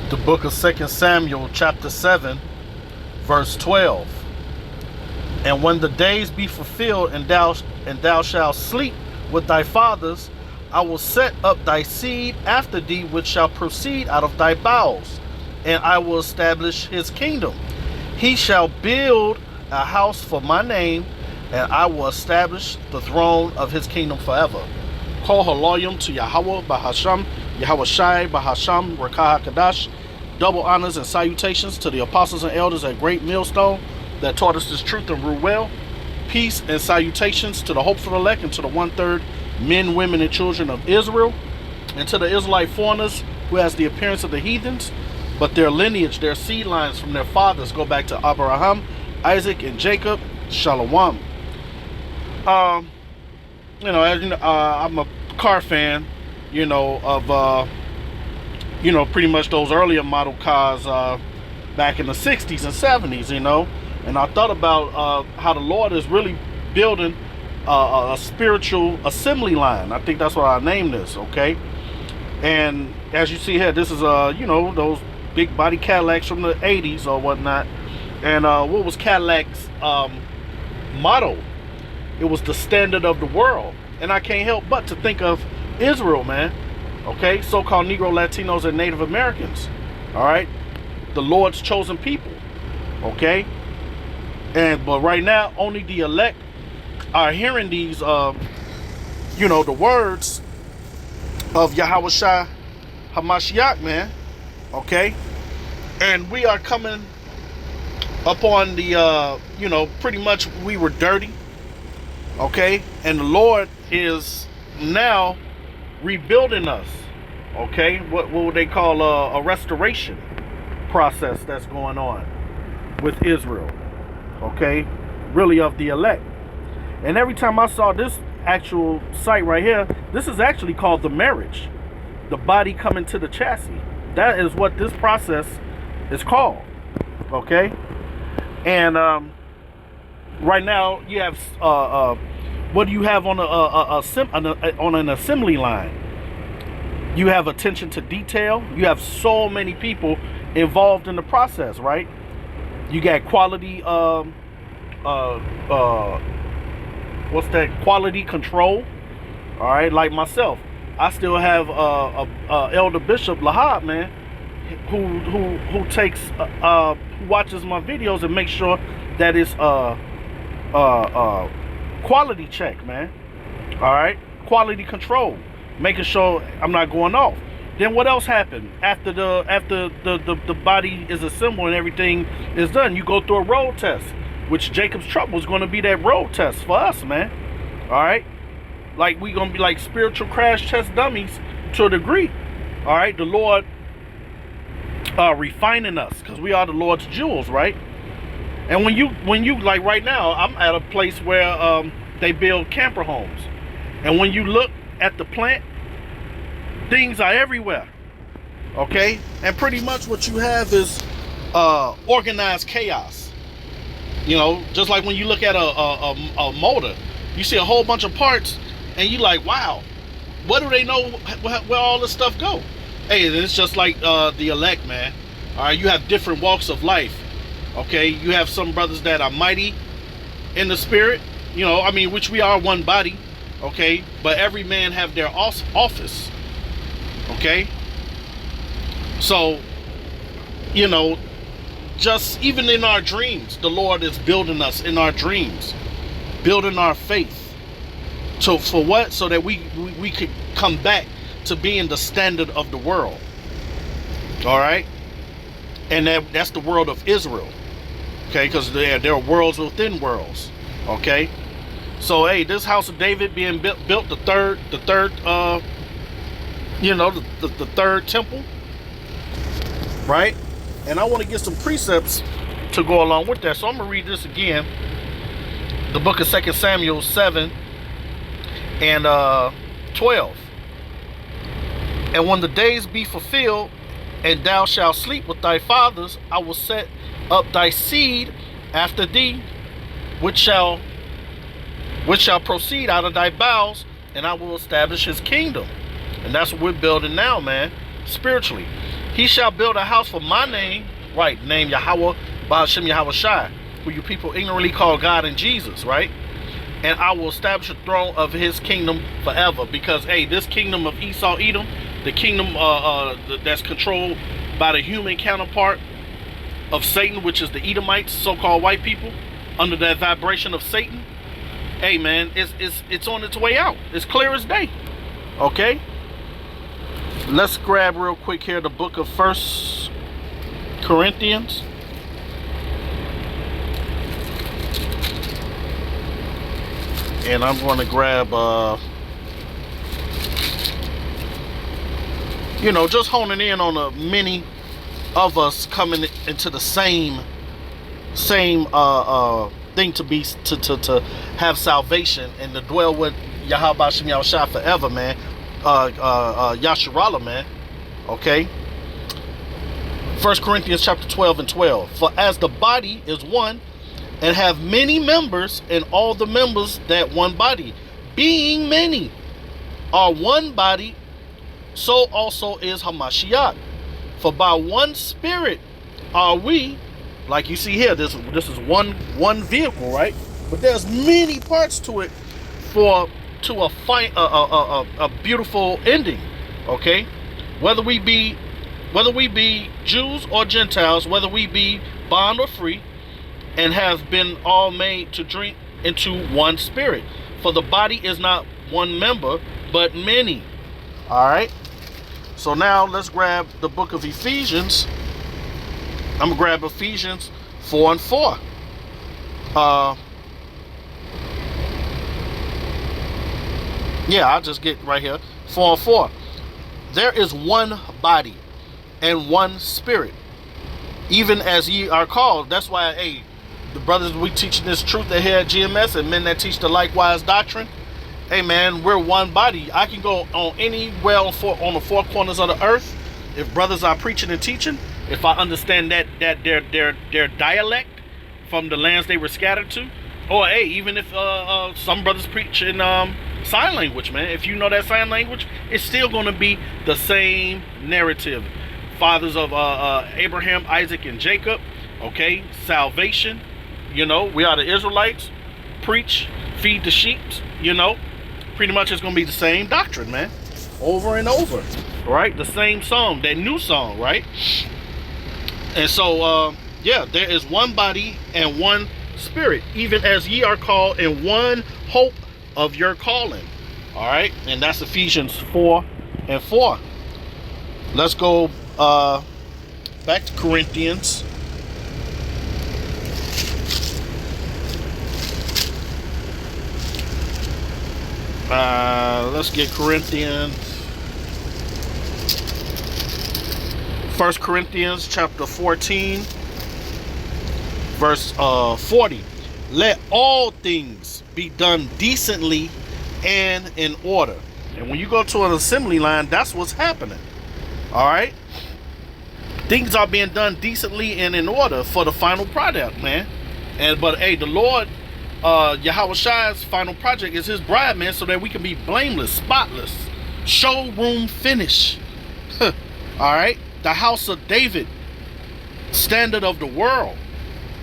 The book of 2 Samuel, chapter 7, verse 12. And when the days be fulfilled, and thou shalt sleep with thy fathers, I will set up thy seed after thee, which shall proceed out of thy bowels, and I will establish his kingdom. He shall build a house for my name, and I will establish the throne of his kingdom forever. Kol haloyim to Yahweh Bahasham, Yahweh Shai Bahasham, Rakah HaKadash. Double honors and salutations to the apostles and elders at Great Millstone that taught us this truth and rule well. Peace and salutations to the hopeful elect and to the 1/3 men, women, and children of Israel, and to the Israelite foreigners who has the appearance of the heathens, but their lineage, their seed lines from their fathers go back to Abraham, Isaac, and Jacob. Shalom. As you know, I'm a car fan, of pretty much those earlier model cars back in the 60s and 70s, and I thought about how the Lord is really building a spiritual assembly line. I think that's what I named this, okay? And as you see here, this is those big body Cadillacs from the 80s or whatnot. And what was Cadillac's motto? It was the standard of the world. And I can't help but to think of Israel, man. Okay, so-called Negro, Latinos, and Native Americans. All right, the Lord's chosen people. Okay, but right now only the elect are hearing these, the words of Yahweh Shai Hamashiach, man. Okay, and we are coming upon the, pretty much we were dirty. Okay, and the Lord is now rebuilding us. Okay, what would they call a restoration process that's going on with Israel? Okay, really of the elect. And every time I saw this actual site right here, this is actually called the marriage, the body coming to the chassis. That is what this process is called. Okay, and right now you have what do you have on on an assembly line? You have attention to detail. You have so many people involved in the process, right? You got quality what's that? Quality control. All right, like myself, I still have Elder Bishop Lahab, man, who takes who watches my videos and makes sure that it's quality check, man. All right, quality control, making sure I'm not going off. Then what else happened after the body is assembled and everything is done? You go through a road test, which Jacob's trouble is going to be that road test for us, man. All right, like we gonna be like spiritual crash test dummies to a degree. All right, the Lord refining us because we are the Lord's jewels, right? And when you like right now, I'm at a place where they build camper homes, and when you look at the plant, things are everywhere. Okay, and pretty much what you have is organized chaos. Just like when you look at a motor, you see a whole bunch of parts, and you like, wow, what do they know where all this stuff go? Hey, it's just like the elect, man. All right, you have different walks of life. Okay, you have some brothers that are mighty in the spirit, which we are one body. Okay, but every man have their office. Okay, so just even in our dreams, the Lord is building us in our dreams, building our faith. So for what? So that we could come back to being the standard of the world. All right, and that's the world of Israel. Okay, because there are worlds within worlds. Okay, so hey, this house of David being built, the third temple, right? And I want to get some precepts to go along with that. So I'm gonna read this again. The book of 2 Samuel 7 and 12. And when the days be fulfilled, and thou shalt sleep with thy fathers, I will set up thy seed after thee, which shall proceed out of thy bowels, and I will establish his kingdom. And that's what we're building now, man, spiritually. He shall build a house for my name, right? Name Yahweh, Ba'ashem Yahweh Shai, who you people ignorantly call God and Jesus, right? And I will establish the throne of his kingdom forever. Because, hey, this kingdom of Esau, Edom, the kingdom that's controlled by the human counterpart of Satan, which is the Edomites, so-called white people, under that vibration of Satan, hey, man, it's on its way out. It's clear as day. Okay? Let's grab real quick here the book of 1 Corinthians. And I'm going to grab, you know, just honing in on the many of us coming into the same thing to have salvation and to dwell with Yahweh Ba'ashem Yahweh Shai forever, man. Yasharallah, man. Okay. 1 Corinthians chapter 12 and 12. For as the body is one, and have many members, and all the members that one body, being many, are one body, so also is Hamashiach. For by one Spirit are we, like you see here, this is one vehicle, right? But there's many parts to it to a beautiful ending. Okay, whether we be Jews or Gentiles, whether we be bond or free, and have been all made to drink into one spirit. For the body is not one member, but many. All right. So now let's grab the book of Ephesians. I'm gonna grab Ephesians 4 and 4. Yeah, I'll just get right here. 4 and 4. There is one body and one spirit, even as ye are called. That's why, hey, the brothers, we teaching this truth that here at GMS, and men that teach the likewise doctrine. Hey man, we're one body. I can go on anywhere on the four corners of the earth. If brothers are preaching and teaching, if I understand that their dialect from the lands they were scattered to, or hey, even if some brothers preach in sign language, man. If you know that sign language, it's still going to be the same narrative. Fathers of Abraham, Isaac, and Jacob. Okay, salvation. You know, we are the Israelites. Preach, feed the sheep. You know, pretty much it's going to be the same doctrine, man. Over and over. Right? The same song, that new song, right? And so, yeah, there is one body and one spirit, even as ye are called in one hope of your calling. All right? And that's Ephesians 4 and 4. Let's go back to Corinthians. Let's get Corinthians. 1 Corinthians chapter 14, verse 40. Let all things be done decently and in order. And when you go to an assembly line, that's what's happening. All right? Things are being done decently and in order for the final product, man. But hey, the Lord, Yahweh Shai's final project is his bride, man, so that we can be blameless, spotless, showroom finish. All right? The house of David, standard of the world.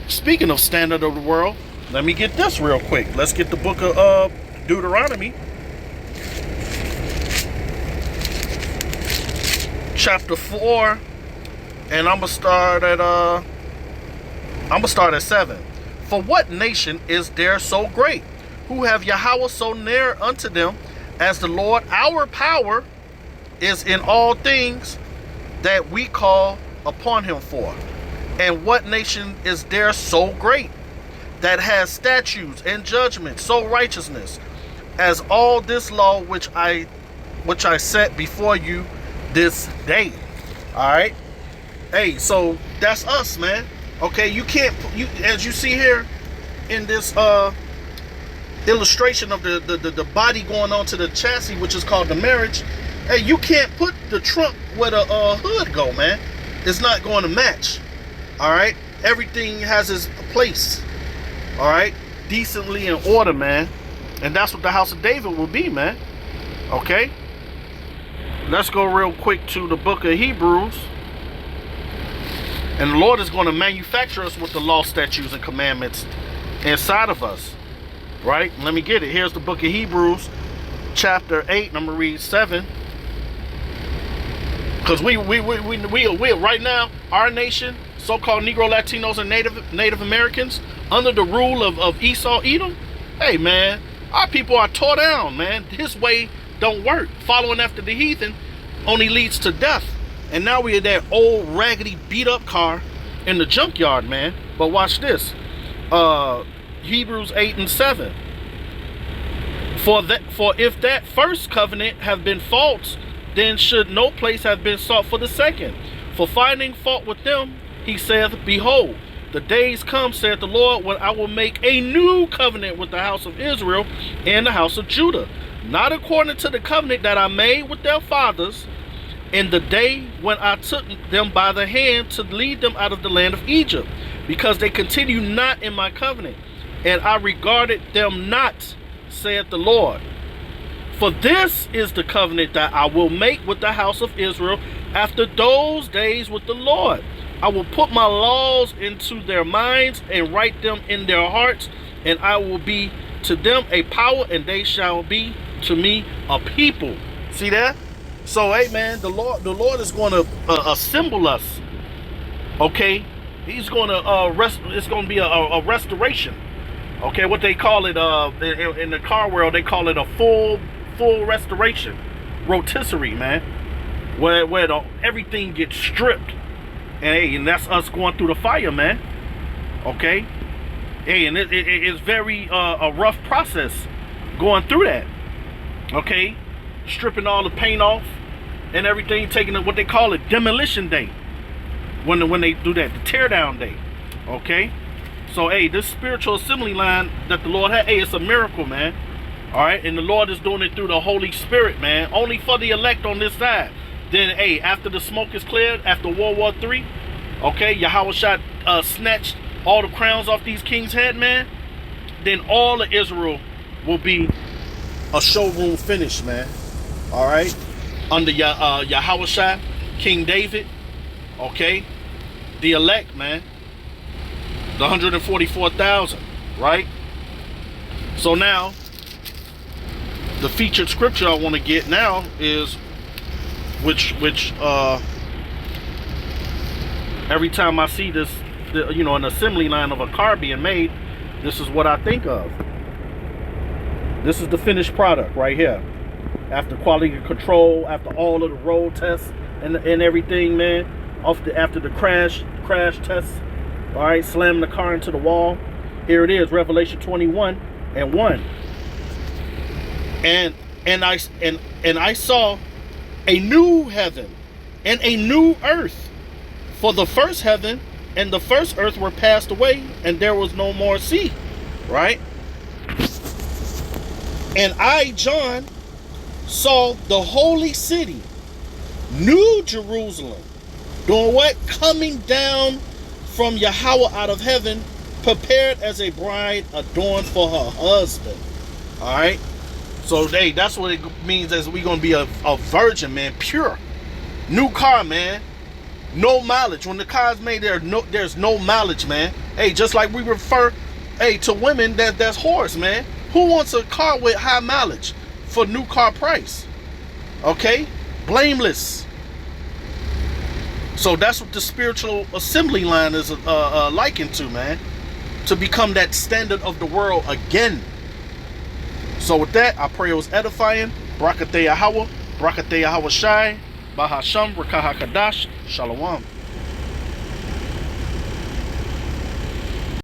Speaking of standard of the world, let me get this real quick. Let's get the book of Deuteronomy, chapter 4, and I'm gonna start at 7. For what nation is there so great, who have Yahweh so near unto them, as the Lord our power is in all things that we call upon him for? And what nation is there so great, that has statutes and judgments, so righteousness, as all this law which I set before you this day? All right. Hey, so that's us, man. Okay, you can't, as you see here in this illustration of the body going onto the chassis, which is called the marriage. Hey, you can't put the trunk where the hood go, man. It's not going to match. All right, everything has its place. All right, decently in order, man. And that's what the house of David will be, man. Okay, let's go real quick to the book of Hebrews. And the Lord is going to manufacture us with the law, statutes, and commandments inside of us. Right? Let me get it. Here's the book of Hebrews, chapter 8, and I'm going to read 7. Because we right now, our nation, so-called Negro, Latinos, and Native Americans, under the rule of Esau, Edom, hey, man, our people are tore down, man. His way don't work. Following after the heathen only leads to death. And now we are that old, raggedy, beat-up car in the junkyard, man. But watch this. Hebrews 8 and 7. For if that first covenant have been false, then should no place have been sought for the second. For finding fault with them, he saith, behold, the days come, saith the Lord, when I will make a new covenant with the house of Israel and the house of Judah, not according to the covenant that I made with their fathers in the day when I took them by the hand to lead them out of the land of Egypt, because they continue not in my covenant, and I regarded them not, saith the Lord. For this is the covenant that I will make with the house of Israel after those days with the Lord. I will put my laws into their minds and write them in their hearts, and I will be to them a power, and they shall be to me a people. See that? So, hey, man, the Lord is going to assemble us. Okay, He's going to it's going to be a restoration. Okay, what they call it in the car world, they call it a full restoration, rotisserie, man, where everything gets stripped, and that's us going through the fire, man. Okay, hey, and it's very a rough process going through that. Okay, stripping all the paint off and everything, taking what they call it demolition day, when they do that, the tear down day. Okay, so hey, this spiritual assembly line that the Lord had, hey, it's a miracle, man. All right, and the Lord is doing it through the Holy Spirit, man, only for the elect on this side. Then, hey, after the smoke is cleared, after World War III, okay, Yahushua snatched all the crowns off these kings' head, man. Then all of Israel will be a showroom finish, man. All right, under Yahushua, King David, okay, the elect, man, the 144,000, right? So now, the featured scripture I want to get now is which every time I see this, an assembly line of a car being made, this is what I think of. This is the finished product right here. After quality control, after all of the road tests and everything, man. After the crash tests, all right, slamming the car into the wall. Here it is, Revelation 21 and 1. And I saw a new heaven and a new earth, for the first heaven and the first earth were passed away, and there was no more sea. Right? And I, John, saw the holy city, New Jerusalem, doing what? Coming down from Yahweh out of heaven, prepared as a bride adorned for her husband. All right. So, hey, that's what it means, as we're going to be a virgin, man, pure. New car, man. No mileage. When the car's made, there's no mileage, man. Hey, just like we refer, hey, to women, that's whores, man. Who wants a car with high mileage for new car price? Okay? Blameless. So that's what the spiritual assembly line is likened to, man. To become that standard of the world again. So with that, I pray it was edifying. Barakateh Yahweh, Barakateh Yahweh Shai, Bahasham, Rakah HaKadash, Shalom.